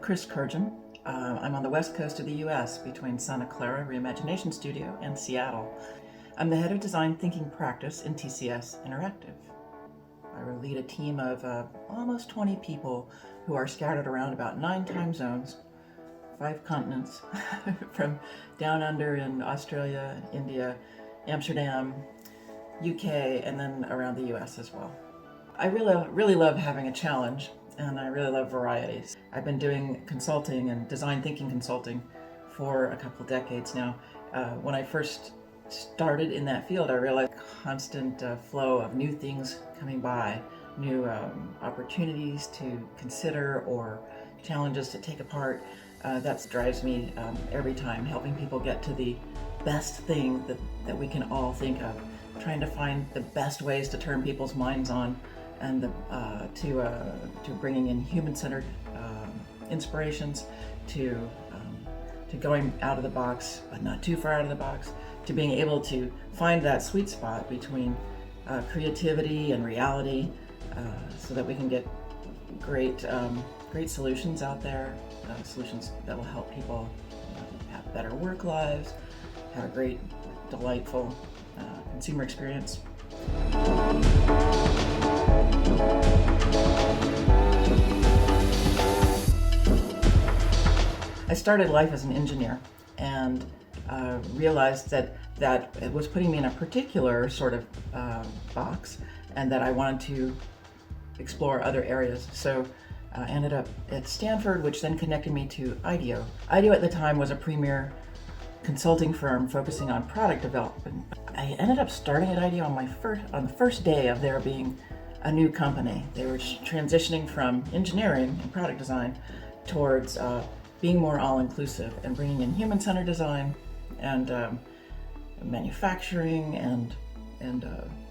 Kurjan. I'm on the west coast of the US between Santa Clara Reimagination Studio and Seattle. I'm the head of design thinking practice in TCS Interactive. I lead a team of almost 20 people who are scattered around about 9 time zones, 5 continents, from down under in Australia, India, Amsterdam, UK, and then around the US as well. I really love having a challenge, and I really love varieties. I've been doing consulting and design thinking consulting for a couple of decades now. When I first started in that field, I realized constant flow of new things coming by, new opportunities to consider or challenges to take apart. That drives me every time, helping people get to the best thing that we can all think of, trying to find the best ways to turn people's minds on, and to bringing in human-centered inspirations, to going out of the box, but not too far out of the box, to being able to find that sweet spot between creativity and reality, so that we can get great solutions out there, solutions that will help people have better work lives, have a great, delightful consumer experience. I started life as an engineer and realized that it was putting me in a particular sort of box, and that I wanted to explore other areas. So I ended up at Stanford, which then connected me to IDEO. IDEO at the time was a premier consulting firm focusing on product development. I ended up starting at IDEO on the first day of there being a new company. They were transitioning from engineering and product design towards being more all-inclusive and bringing in human-centered design and manufacturing and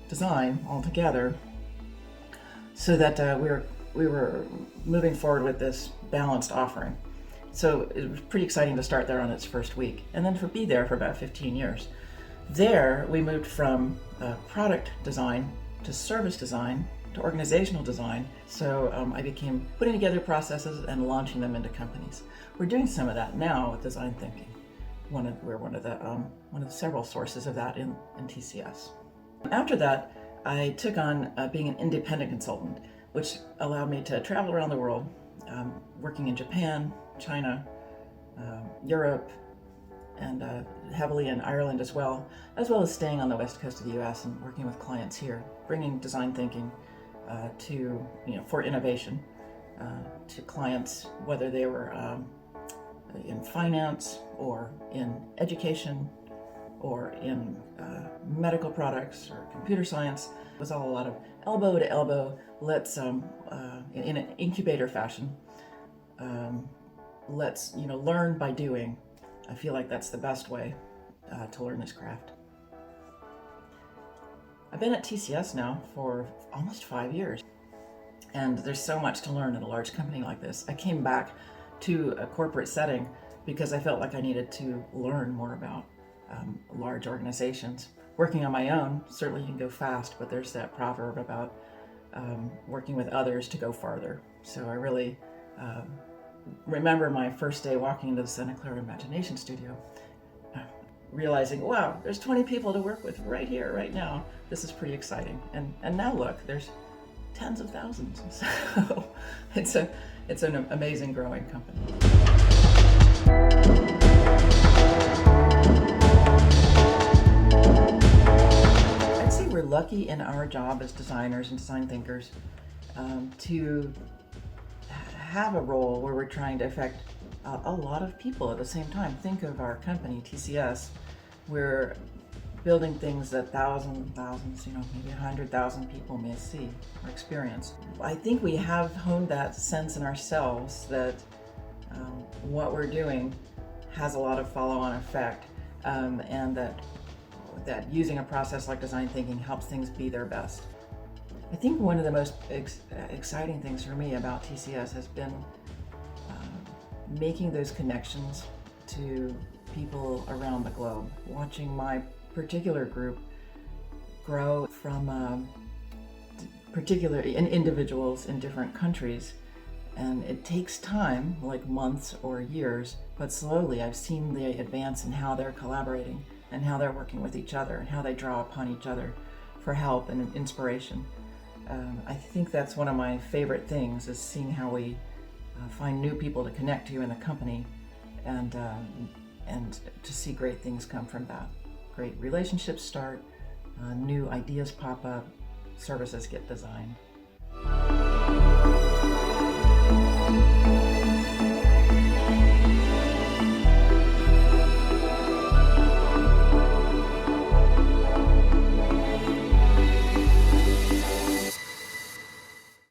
design all together, so that we were moving forward with this balanced offering. So it was pretty exciting to start there on its first week, and then be there for about 15 years. There, we moved from product design to service design to organizational design. So I became putting together processes and launching them into companies. We're doing some of that now with design thinking. We're one of the several sources of that in TCS. After that, I took on being an independent consultant, which allowed me to travel around the world, working in Japan, China, Europe, and heavily in Ireland as well as staying on the west coast of the US and working with clients here, bringing design thinking for innovation to clients, whether they were in finance or in education or in medical products or computer science. It was all a lot of elbow to elbow. Let's in an incubator fashion. Let's learn by doing. I feel like that's the best way to learn this craft. I've been at TCS now for almost 5 years, and there's so much to learn in a large company like this. I came back to a corporate setting because I felt like I needed to learn more about large organizations. Working on my own, certainly you can go fast, but there's that proverb about working with others to go farther. So I really remember my first day walking into the Santa Clara Imagination Studio, realizing, wow, there's 20 people to work with right here, right now. This is pretty exciting. And now look, there's tens of thousands. So it's an amazing growing company. I'd say we're lucky in our job as designers and design thinkers to have a role where we're trying to affect a lot of people at the same time. Think of our company, TCS. We're building things that thousands, maybe 100,000 people may see or experience. I think we have honed that sense in ourselves that what we're doing has a lot of follow-on effect, and that using a process like design thinking helps things be their best. I think one of the most exciting things for me about TCS has been making those connections to people around the globe, watching my particular group grow from particular individuals in different countries And it takes time, like months or years, but slowly I've seen the advance in how they're collaborating and how they're working with each other and how they draw upon each other for help and inspiration. I think that's one of my favorite things, is seeing how we find new people to connect to in the company, and to see great things come from that. Great relationships start, new ideas pop up, services get designed.